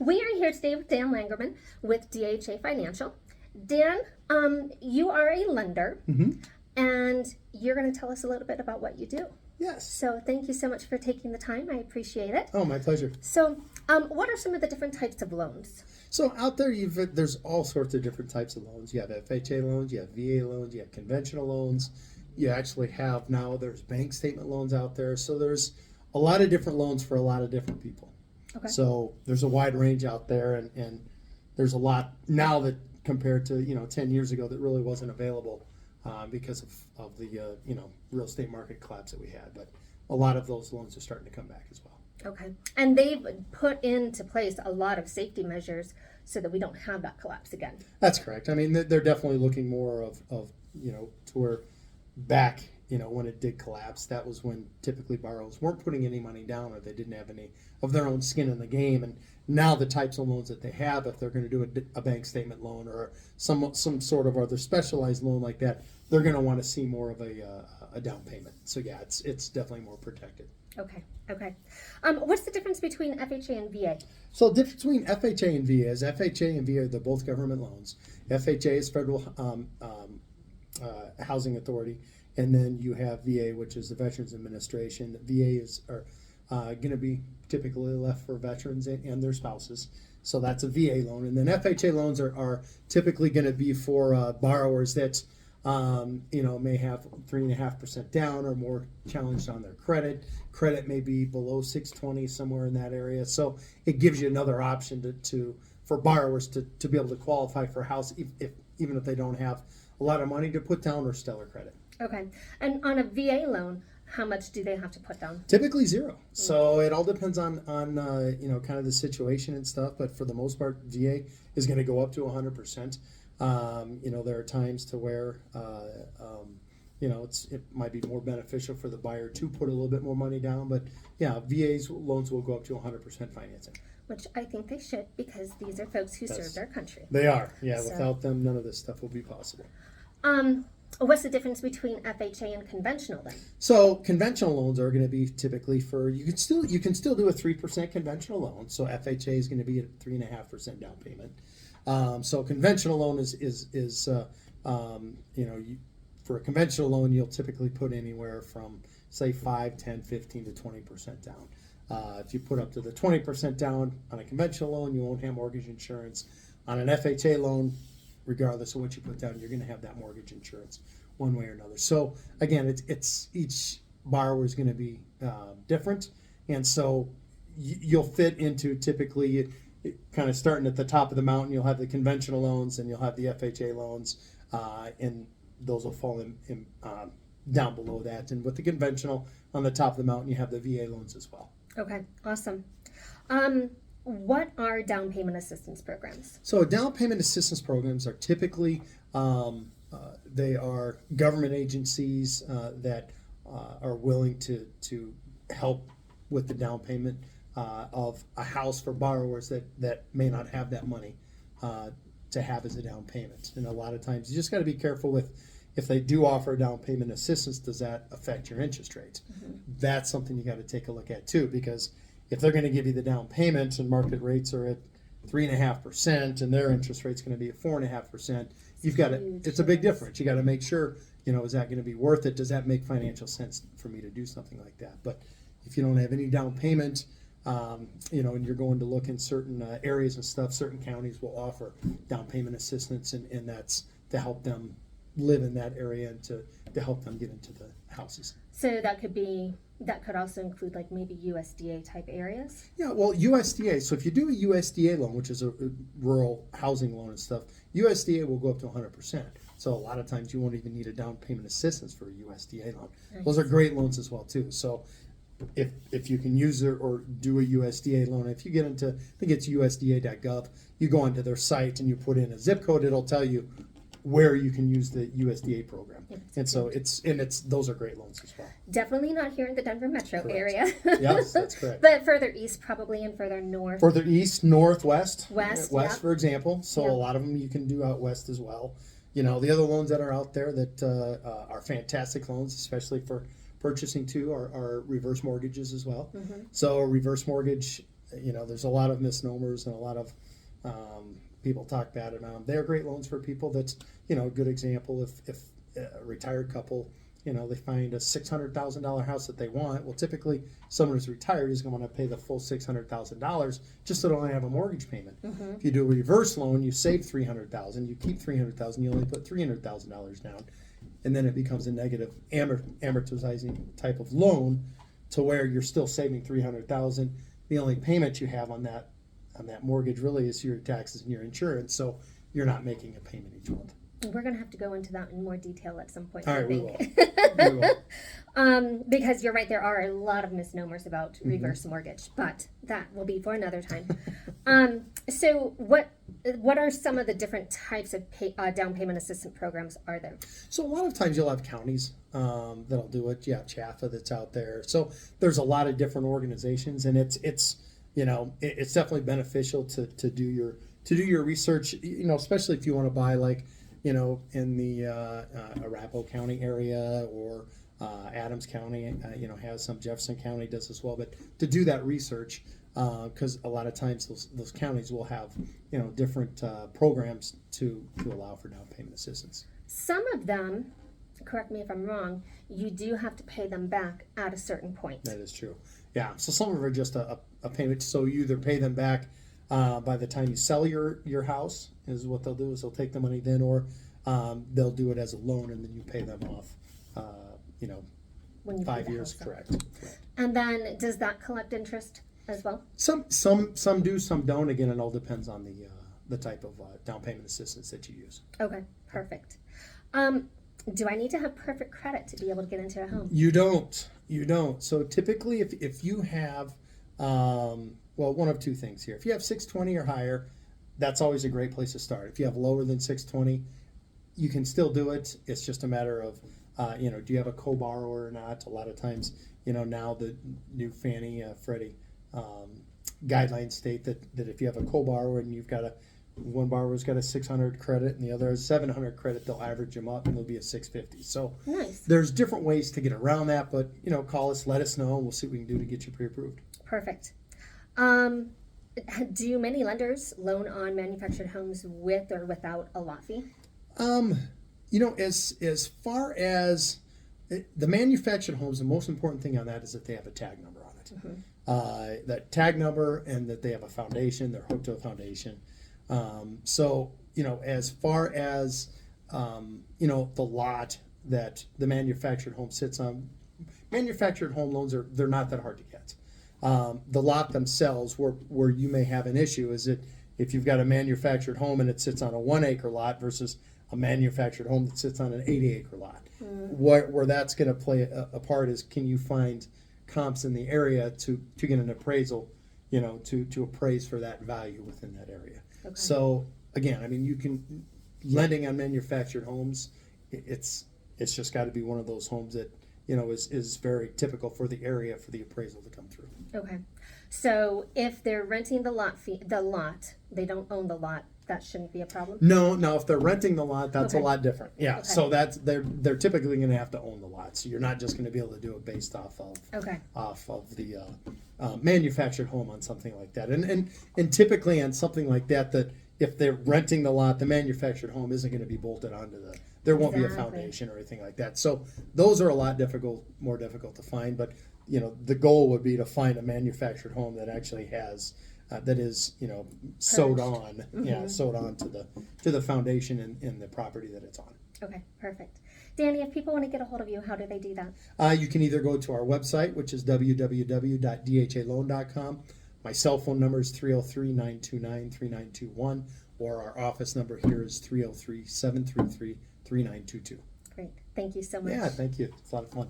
We are here today with Dan Langerman with DHA Financial. Dan, you are a lender, and you're going to tell us a little bit about what you do. Yes. So thank you so much for taking the time. I appreciate it. Oh, my pleasure. So what are some of the different types of loans? So out there, there's all sorts of different types of loans. You have FHA loans, you have VA loans, you have conventional loans. You actually have now, there's bank statement loans out there. So there's a lot of different loans for a lot of different people. Okay. So there's a wide range out there, and there's a lot now that compared to 10 years ago that really wasn't available because of the real estate market collapse that we had. But a lot of those loans are starting to come back as well. Okay. And they've put into place a lot of safety measures so that we don't have that collapse again. That's correct. I mean, they're definitely looking more of to where back, when it did collapse, that was when typically borrowers weren't putting any money down or they didn't have any of their own skin in the game. And now the types of loans that they have, if they're going to do a bank statement loan or some sort of other specialized loan like that, they're going to want to see more of a down payment. So yeah, it's definitely more protected. Okay. What's the difference between FHA and VA? So the difference between FHA and VA is FHA and VA, they're both government loans. FHA is Federal Housing Authority, and then you have VA, which is the Veterans Administration. VA are going to be typically left for veterans and their spouses. So that's a VA loan. And then FHA loans are typically going to be for borrowers that may have 3.5% down or more challenged on their credit. Credit may be below 620, somewhere in that area. So it gives you another option for borrowers to be able to qualify for a house even if they don't have a lot of money to put down or stellar credit. Okay. And on a VA loan, how much do they have to put down? Typically zero. So it all depends on kind of the situation and stuff. But for the most part, VA is going to go up to 100%. There are times to where it might be more beneficial for the buyer to put a little bit more money down. But yeah, VA's loans will go up to 100% financing. Which I think they should, because these are folks who serve their country. They are. Yeah. So, without them, none of this stuff will be possible. What's the difference between FHA and conventional then? So conventional loans are going to be typically you can still do a 3% conventional loan. So FHA is going to be at 3.5% down payment. So conventional loan is for a conventional loan, you'll typically put anywhere from say 5, 10, 15 to 20% down. If you put up to the 20% down on a conventional loan, you won't have mortgage insurance. On an FHA loan, regardless of what you put down, you're going to have that mortgage insurance one way or another. So again, it's each borrower is going to be different, and so you'll fit into typically kind of starting at the top of the mountain. You'll have the conventional loans, and you'll have the FHA loans, and those will fall in down below that. And with the conventional on the top of the mountain, you have the VA loans as well. Okay, awesome. What are down payment assistance programs? So down payment assistance programs are typically they are government agencies that are willing to help with the down payment of a house for borrowers that may not have that money to have as a down payment. And a lot of times you just got to be careful with, if they do offer down payment assistance, does that affect your interest rates? Mm-hmm. That's something you got to take a look at too, because if they're going to give you the down payment and market rates are at 3.5% and their interest rate's going to be at 4.5%, it's a big difference. You got to make sure, is that going to be worth it? Does that make financial sense for me to do something like that? But if you don't have any down payment, and you're going to look in certain areas and stuff, certain counties will offer down payment assistance, and that's to help them live in that area and to help them get into the houses. So that could also include like maybe USDA type areas? Yeah, well, USDA. So if you do a USDA loan, which is a rural housing loan and stuff, USDA will go up to 100%. So a lot of times you won't even need a down payment assistance for a USDA loan. Nice. Those are great loans as well too. So if you can use it or do a USDA loan, if you get into, I think it's USDA.gov, you go onto their site and you put in a zip code, it'll tell you where you can use the USDA program. And so those are great loans as well. Definitely not here in the Denver metro area. Yes, that's correct. But further east probably, and further north. Further east, north, west. West, for example. So a lot of them you can do out west as well. The other loans that are out there that are fantastic loans, especially for purchasing too, are reverse mortgages as well. Mm-hmm. So a reverse mortgage there's a lot of misnomers and a lot of people talk bad about them. They're great loans for people. That's, a good example. If a retired couple, they find a $600,000 house that they want. Well, typically someone who's retired is going to want to pay the full $600,000 just so they don't have a mortgage payment. If you do a reverse loan, you save $300,000, you keep $300,000, you only put $300,000 down, and then it becomes a negative amortizing type of loan to where you're still saving $300,000. The only payment you have on that mortgage really is your taxes and your insurance, so you're not making a payment each month. We're going to have to go into that in more detail at some point. All right, I think. we will. Because you're right, there are a lot of misnomers about reverse mortgage, but that will be for another time. So what are some of the different types of down payment assistance programs are there? So a lot of times you'll have counties that'll do it. You have CHAFA that's out there. So there's a lot of different organizations, and it's definitely beneficial to do your research. Especially if you want to buy in the Arapahoe County area or Adams County, has some. Jefferson County does as well. But to do that research, because a lot of times those counties will have different programs to allow for down payment assistance. Some of them, correct me if I'm wrong, you do have to pay them back at a certain point. That is true. Yeah. So some of them are just a payment. So you either pay them back by the time you sell your house, is what they'll do, is they'll take the money then, or they'll do it as a loan and then you pay them off, when you 5 pay the years. house up. Correct. And then does that collect interest as well? Some do, some don't. Again, it all depends on the type of down payment assistance that you use. Okay, perfect. Do I need to have perfect credit to be able to get into a home? You don't. So typically, if you have, one of two things here. If you have 620 or higher, that's always a great place to start. If you have lower than 620, you can still do it. It's just a matter of, do you have a co-borrower or not? A lot of times, now the new Fannie, Freddie guidelines state that if you have a co-borrower and you've got one borrower's got a 600 credit and the other has 700 credit, they'll average them up and they'll be a 650. So Nice. There's different ways to get around that, but call us, let us know, and we'll see what we can do to get you pre-approved. Perfect. Do many lenders loan on manufactured homes with or without a lot fee? As far as the manufactured homes, the most important thing on that is that they have a tag number on it. That tag number, and that they have a foundation, they're hooked to a foundation. As far as, the lot that the manufactured home sits on, manufactured home loans they're not that hard to get. The lot themselves, where you may have an issue, is that if you've got a manufactured home and it sits on a 1 acre lot versus a manufactured home that sits on an 80 acre lot. Where that's going to play a part is, can you find comps in the area to get an appraisal, to appraise for that value within that area. Okay. So again, you can, lending on manufactured homes, it's just got to be one of those homes that is very typical for the area for the appraisal to come through. Okay. So if they're renting the lot, they don't own the lot, that shouldn't be a problem? No, if they're renting the lot, that's Okay. a lot different. Yeah, Okay. so that's they're typically going to have to own the lot. So you're not just going to be able to do it based off of the manufactured home on something like that. And typically on something like that if they're renting the lot, the manufactured home isn't going to be bolted onto there won't be a Exactly. foundation or anything like that. So those are a lot more difficult to find. But the goal would be to find a manufactured home that actually has that is sewed on, sewed on to the foundation in the property that it's on. Okay, perfect. Danny, if people want to get a hold of you, how do they do that? You can either go to our website, which is www.dhaloan.com. My cell phone number is 303-929-3921, or our office number here is 303-733-3922. Great. Thank you so much. Yeah, thank you. It's a lot of fun.